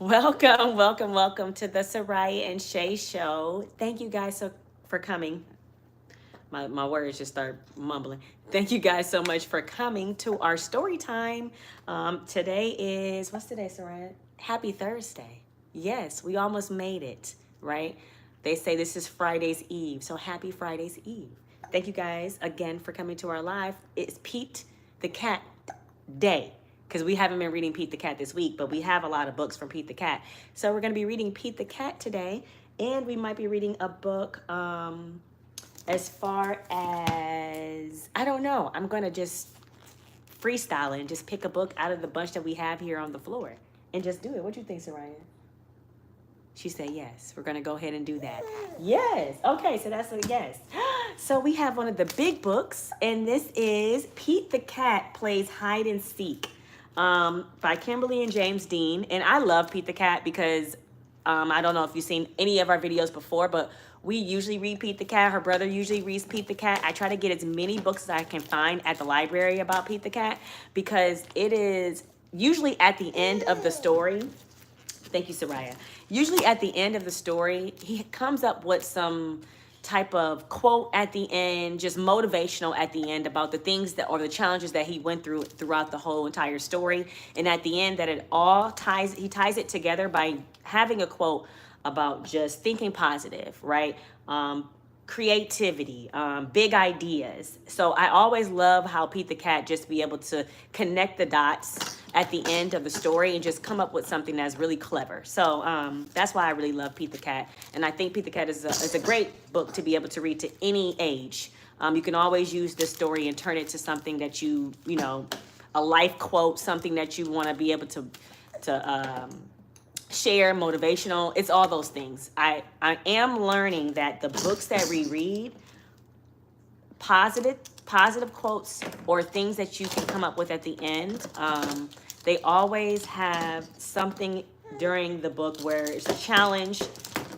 Welcome to the Sariah and Shay show. Thank you guys for coming. My words just start mumbling. Thank you guys so much for coming to our story time. Today is, what's today, Sariah? Happy Thursday. Yes, we almost made it, right? They say this is Friday's Eve, so happy Friday's Eve. Thank you guys again for coming to our live. It's Pete the Cat Day, because we haven't been reading Pete the Cat this week, but we have a lot of books from Pete the Cat. So we're going to be reading Pete the Cat today, and we might be reading a book as far as, I don't know, I'm going to just freestyle it and just pick a book out of the bunch that we have here on the floor and just do it. What do you think, Sariah? She said yes. We're going to go ahead and do that. Yes. Okay, so that's a yes. So we have one of the big books, and this is Pete the Cat Plays Hide and Seek by Kimberly and James Dean. And I love Pete the Cat because I don't know if you've seen any of our videos before, but we usually read Pete the Cat. Her brother usually reads Pete the Cat. I try to get as many books as I can find at the library about Pete the Cat because it is usually at the end of the story. Thank you, Sariah. Usually at the end of the story, he comes up with some type of quote at the end, just motivational at the end about the things that or the challenges that he went through throughout the whole entire story. And at the end that it all he ties it together by having a quote about just thinking positive, right? Creativity, big ideas. So I always love how Pete the Cat just be able to connect the dots at the end of the story and just come up with something that's really clever. So that's why I really love Pete the Cat. And I think Pete the Cat is a great book to be able to read to any age. You can always use this story and turn it to something that you know, a life quote, something that you want to be able to share, motivational. It's all those things. I am learning that the books that we read, positive quotes or things that you can come up with at the end, they always have something during the book where it's a challenge,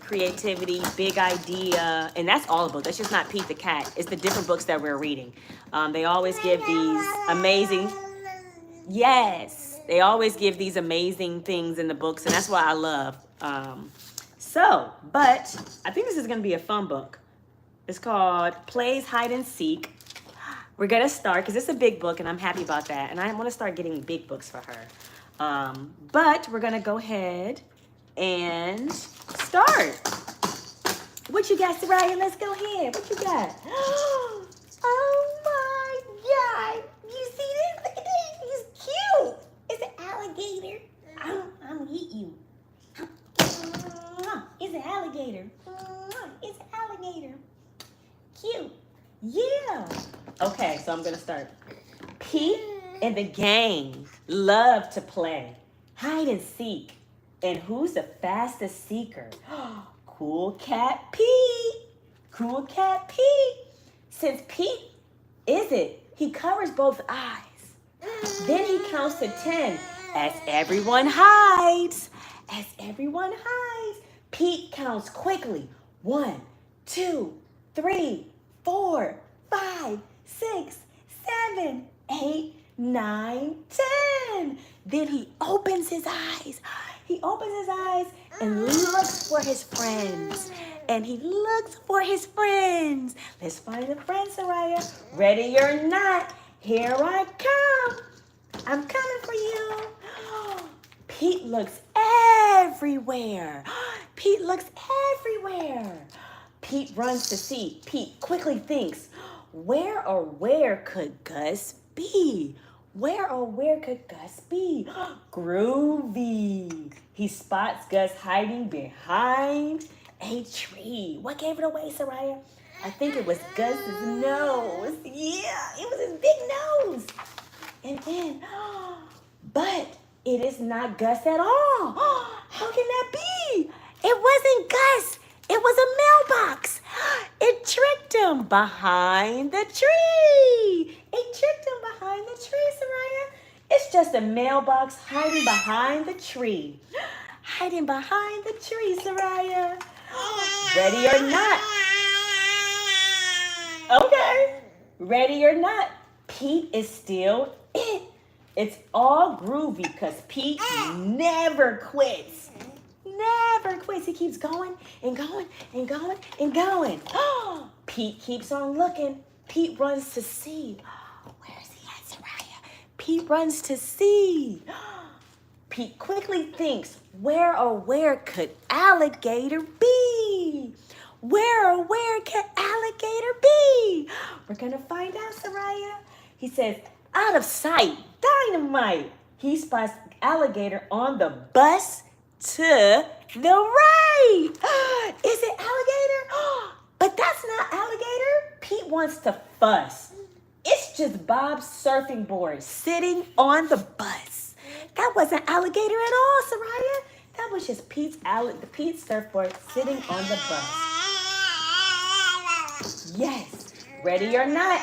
creativity, big idea, and that's all the book. That's just not Pete the Cat. It's the different books that we're reading. They always give these amazing, yes, they always give these amazing things in the books, and that's what I love. But I think this is going to be a fun book. It's called Plays Hide and Seek. We're going to start, because it's a big book, and I'm happy about that. And I want to start getting big books for her. But we're going to go ahead and start. What you got, Sariah? Let's go ahead. What you got? Oh, my God. You see this? Look at this. He's cute. It's an alligator. I'm going to eat you. It's an alligator. It's an alligator. Cute. Yeah. Okay, so I'm going to start. Pete and the gang love to play hide and seek. And who's the fastest seeker? Cool Cat Pete. Cool Cat Pete. Since Pete is it, he covers both eyes. Then he counts to 10 as everyone hides. As everyone hides. Pete counts quickly. 1, 2, 3, 4, 5, 6, 7, 8, 9, 10. Then he opens his eyes. He opens his eyes and looks for his friends. And he looks for his friends. Let's find the friends, Sariah. Ready or not, here I come. I'm coming for you. Pete looks everywhere. Pete looks everywhere. Pete runs to see. Pete quickly thinks, where could Gus be? Where could Gus be? Groovy. He spots Gus hiding behind a tree. What gave it away, Sariah? I think it was Gus's nose. Yeah, it was his big nose. And then, but it is not Gus at all. How can that be? It wasn't Gus. It was a mailbox. It tricked him behind the tree. It tricked him behind the tree, Sariah. It's just a mailbox hiding behind the tree. Hiding behind the tree, Sariah. Ready or not. Okay. Ready or not, Pete is still it. It's all groovy because Pete never quits. Never quits. He keeps going and going and going and going. Pete keeps on looking. Pete runs to see. Where's he at, Sariah? Pete runs to see. Pete quickly thinks, where could alligator be? Where could alligator be? We're going to find out, Sariah. He says, out of sight, dynamite. He spots alligator on the bus to the right. Is it alligator? But that's not alligator. Pete wants to fuss. It's just Bob's surfing board sitting on the bus. That wasn't alligator at all, Sariah. That was just Pete's surfboard sitting on the bus. Yes, ready or not,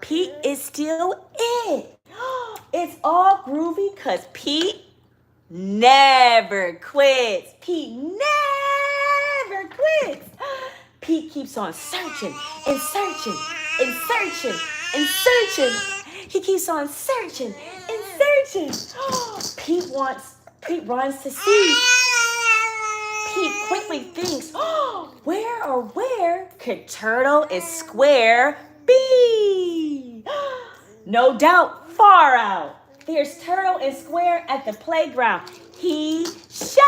Pete is still it. It's all groovy because Pete never quits. Pete never quits. Pete keeps on searching and searching and searching and searching. He keeps on searching and searching. Pete runs to see. Pete quickly thinks, where could turtle and square be? No doubt, far out. There's turtle and square at the playground. He shouts.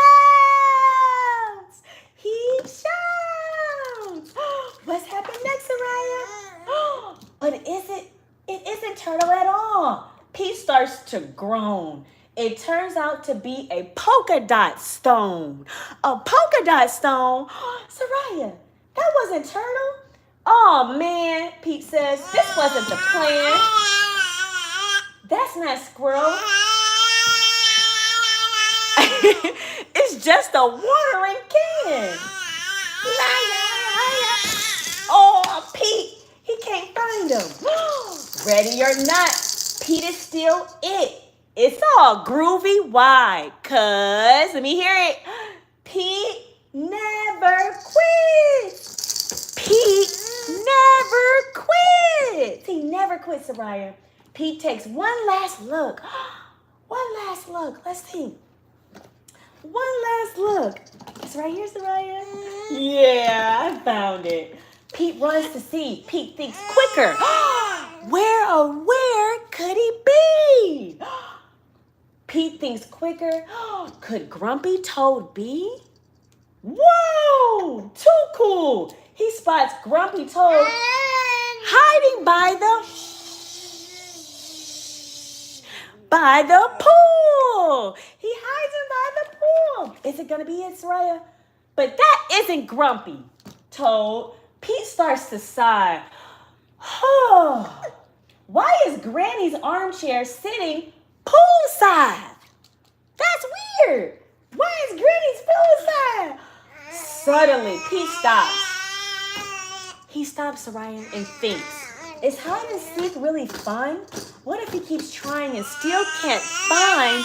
He shouts. What's happened next, Sariah? But it isn't turtle at all. Pete starts to groan. It turns out to be a polka dot stone. A polka dot stone? Sariah, that wasn't turtle. Oh, man, Pete says, this wasn't the plan. That's not squirrel. It's just a watering can. Oh, Pete, he can't find him. Ready or not, Pete is still it. It's all groovy. Why? Cause, let me hear it. Pete never quits. Pete never quits. He never quits, Sariah. Pete takes one last look. One last look. Let's think. One last look. It's right here, Sariah. Yeah, I found it. Pete runs to see. Pete thinks quicker. Where could he be? Pete thinks quicker. Could Grumpy Toad be? Whoa! Too cool. He spots Grumpy Toad hiding by the pool. He hides him by the pool. Is it gonna be it, Sariah? But that isn't Grumpy Toad. Pete starts to sigh. Why is Granny's armchair sitting poolside? That's weird. Why is Granny's poolside? Suddenly, Pete stops. He stops, Sariah, and thinks, is hide and seek really fun? What if he keeps trying and still can't find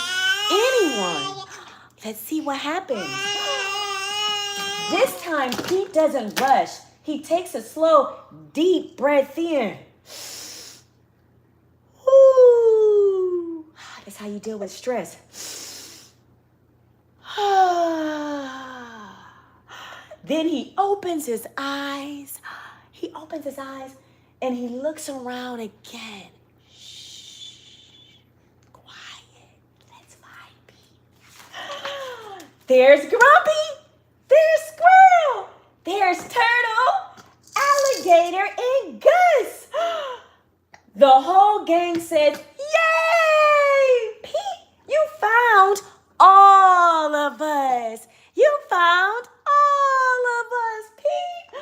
anyone? Let's see what happens. This time, Pete doesn't rush. He takes a slow, deep breath in. Ooh. That's how you deal with stress. Then he opens his eyes. He opens his eyes and he looks around again. Shh. Quiet. Let's find Pete. There's Grumpy. There's Squirrel. There's Turtle, Alligator, and Gus. The whole gang says, yay! Pete, you found all of us. You found all of us, Pete.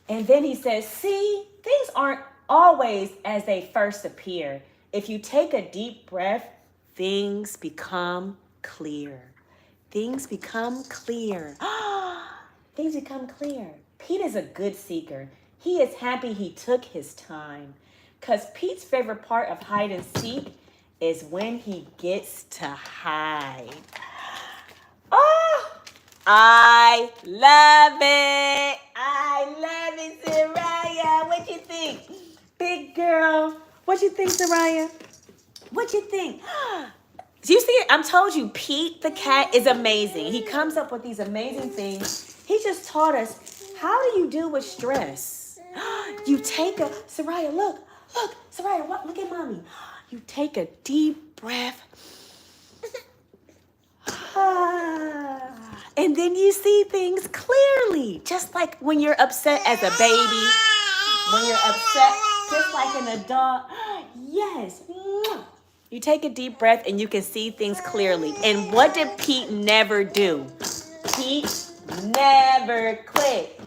And then he says, see, things aren't always as they first appear. If you take a deep breath, things become clear. Things become clear. Things become clear. Pete is a good seeker. He is happy he took his time. Because Pete's favorite part of hide and seek is when he gets to hide. Oh, I love it. I love it, Sariah. What you think? Big girl. What you think, Sariah? What What you think? Do you see it? I'm told you, Pete the cat is amazing. He comes up with these amazing things. He just taught us, how do you deal with stress? You take a, Sariah, look, Sariah, look at mommy. You take a deep breath. And then you see things clearly. Just like when you're upset as a baby, when you're upset, just like an adult. Yes. You take a deep breath and you can see things clearly. And what did Pete never do? Pete never quit.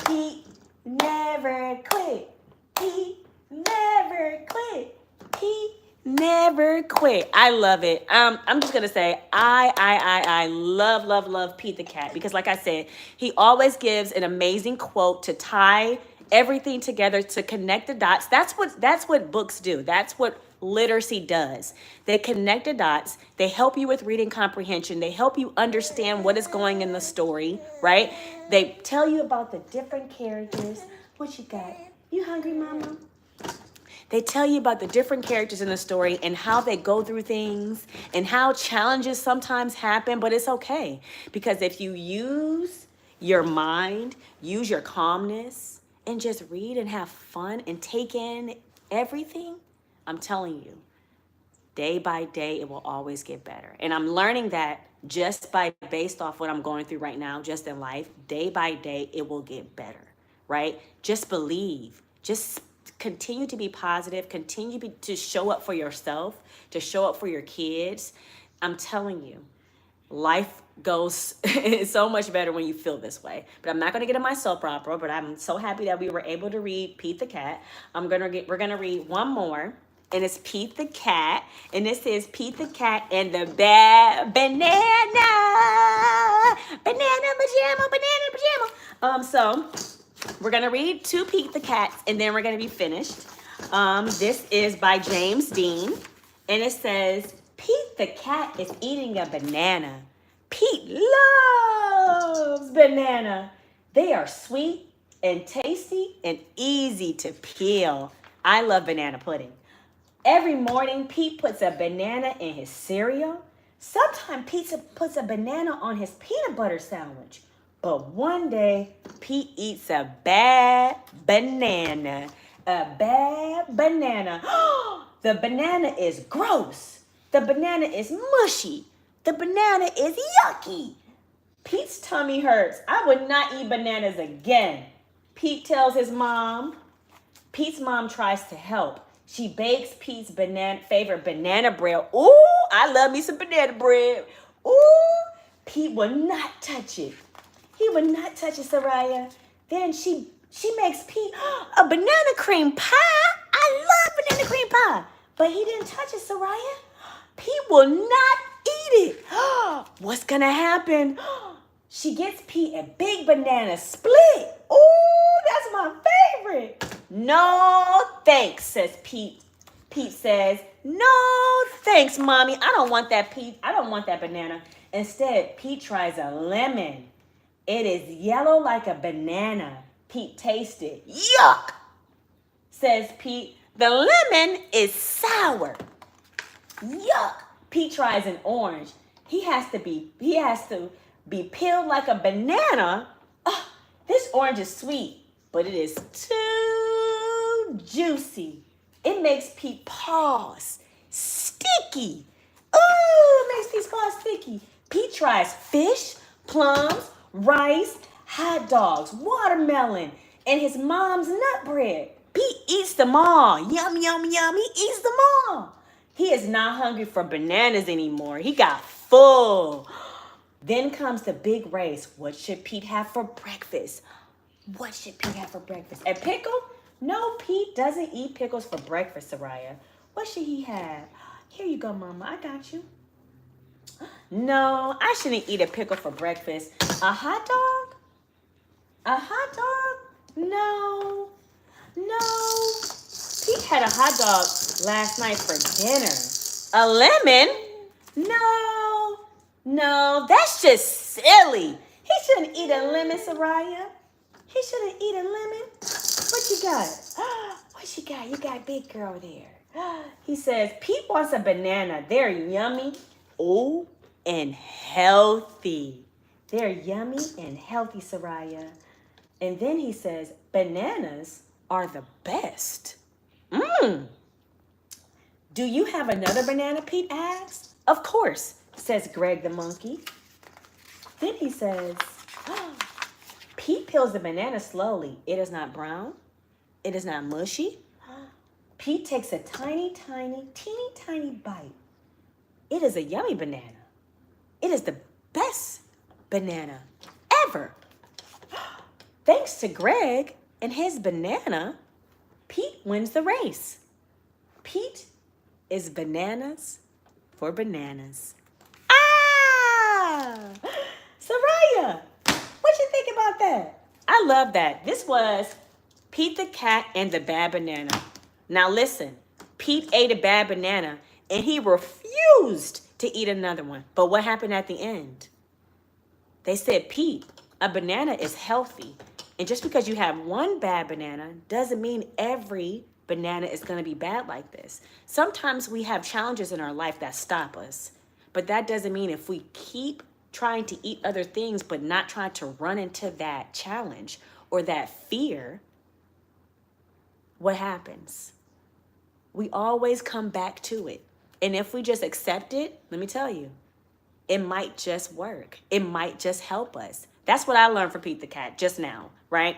Pete never quit. Pete never quit. Pete never quit. I love it. I'm just gonna say I love Pete the cat, because like I said, he always gives an amazing quote to tie everything together, to connect the dots. That's what books do. That's what literacy does. They connect the dots. They help you with reading comprehension. They help you understand what is going in the story, right? They tell you about the different characters. What you got? You hungry, mama? They tell you about the different characters in the story and how they go through things and how challenges sometimes happen, but it's okay. Because if you use your mind, use your calmness, and just read and have fun and take in everything, I'm telling you, day by day, it will always get better. And I'm learning that just based off what I'm going through right now, just in life, day by day, it will get better, right? Just believe, just continue to be positive, continue to show up for yourself, to show up for your kids. I'm telling you, life goes so much better when you feel this way. But I'm not going to get in my soap opera, but I'm so happy that we were able to read Pete the Cat. We're going to read one more, and it's Pete the Cat, and this is Pete the Cat and the Bad Banana Pajama. So we're going to read two Pete the Cats, and then we're going to be finished. This is by James Dean, and it says, Pete the cat is eating a banana. Pete loves banana. They are sweet and tasty and easy to peel. I love banana pudding. Every morning, Pete puts a banana in his cereal. Sometimes Pete puts a banana on his peanut butter sandwich. But one day, Pete eats a bad banana. A bad banana. The banana is gross. The banana is mushy. The banana is yucky. Pete's tummy hurts. I would not eat bananas again. Pete tells his mom. Pete's mom tries to help. She bakes Pete's favorite banana bread. Ooh, I love me some banana bread. Ooh, Pete will not touch it. He would not touch it, Sariah. Then she makes Pete a banana cream pie. I love banana cream pie. But he didn't touch it, Sariah. Pete will not eat it. What's going to happen? She gets Pete a big banana split. Ooh, that's my favorite. No, thanks, says Pete. Pete says, no, thanks, Mommy. I don't want that, Pete. I don't want that banana. Instead, Pete tries a lemon. It is yellow like a banana. Pete tastes it. Yuck, says Pete. The lemon is sour. Yuck. Pete tries an orange. He has to be peeled like a banana. This orange is sweet, but it is too juicy. It makes Pete paws sticky. Ooh, it makes Pete's paws sticky. Pete tries fish, plums, rice, hot dogs, watermelon, and his mom's nut bread. Pete eats them all. Yum, yum, yum. He eats them all. He is not hungry for bananas anymore. He got full. Then comes the big race. What should Pete have for breakfast? What should Pete have for breakfast? A pickle? No, Pete doesn't eat pickles for breakfast, Sariah. What should he have? Here you go, Mama. I got you. No, I shouldn't eat a pickle for breakfast. A hot dog? A hot dog? No. Pete had a hot dog last night for dinner. A lemon? No, that's just silly. He shouldn't eat a lemon, Sariah. He shouldn't eat a lemon. What you got? What you got? You got big girl there. He says, Pete wants a banana. They're yummy, oh, and healthy. They're yummy and healthy, Sariah. And then he says, bananas are the best. Mmm. Do you have another banana, Pete asks. Of course, says Greg the monkey. Then he says, Pete peels the banana slowly. It is not brown. It is not mushy. Pete takes a tiny, teeny tiny bite. It is a yummy banana. It is the best banana ever. Thanks to Greg and his banana, Pete wins the race. Pete is bananas for bananas. Ah! Sariah, what you think about that? I love that. This was Pete the cat and the bad banana. Now listen, Pete ate a bad banana and he refused to eat another one. But what happened at the end? They said, Pete, a banana is healthy. And just because you have one bad banana doesn't mean every banana is going to be bad like this. Sometimes we have challenges in our life that stop us. But that doesn't mean if we keep trying to eat other things but not trying to run into that challenge or that fear, what happens? We always come back to it. And if we just accept it, let me tell you, it might just work. It might just help us. That's what I learned from Pete the cat just now, right?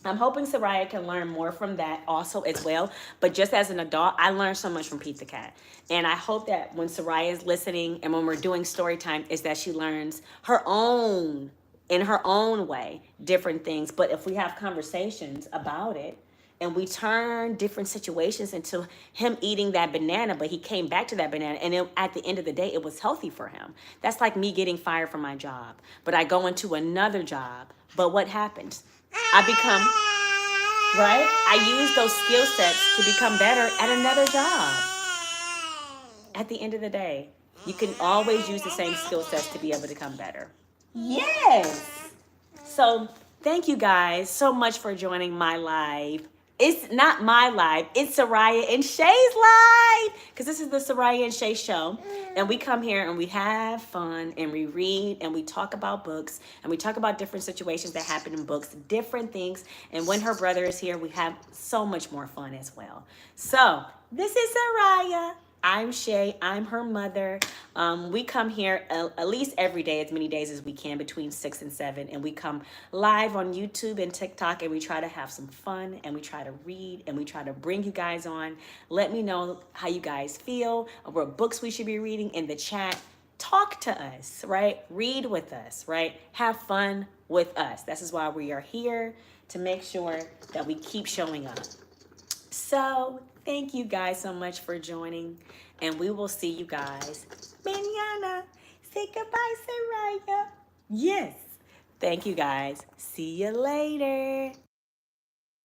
I'm hoping Sariah can learn more from that also as well. But just as an adult, I learned so much from Pete the cat. And I hope that when Sariah is listening and when we're doing story time is that she learns her own, in her own way, different things. But if we have conversations about it, and we turn different situations into him eating that banana, but he came back to that banana. And at the end of the day, it was healthy for him. That's like me getting fired from my job. But I go into another job. But what happens? I become, right? I use those skill sets to become better at another job. At the end of the day, you can always use the same skill sets to be able to become better. Yes. So thank you guys so much for joining my live. It's not my live, it's Sariah and Shay's live. Because this is the Sariah and Shay show. And we come here and we have fun and we read and we talk about books and we talk about different situations that happen in books, different things. And when her brother is here, we have so much more fun as well. So this is Sariah. I'm Shay. I'm her mother. We come here at least every day, as many days as we can, between 6 and 7. And we come live on YouTube and TikTok, and we try to have some fun, and we try to read, and we try to bring you guys on. Let me know how you guys feel, what books we should be reading in the chat. Talk to us, right? Read with us, right? Have fun with us. This is why we are here, to make sure that we keep showing up. So thank you guys so much for joining, and we will see you guys mañana. Say goodbye, Sariah. Yes. Thank you guys. See you later.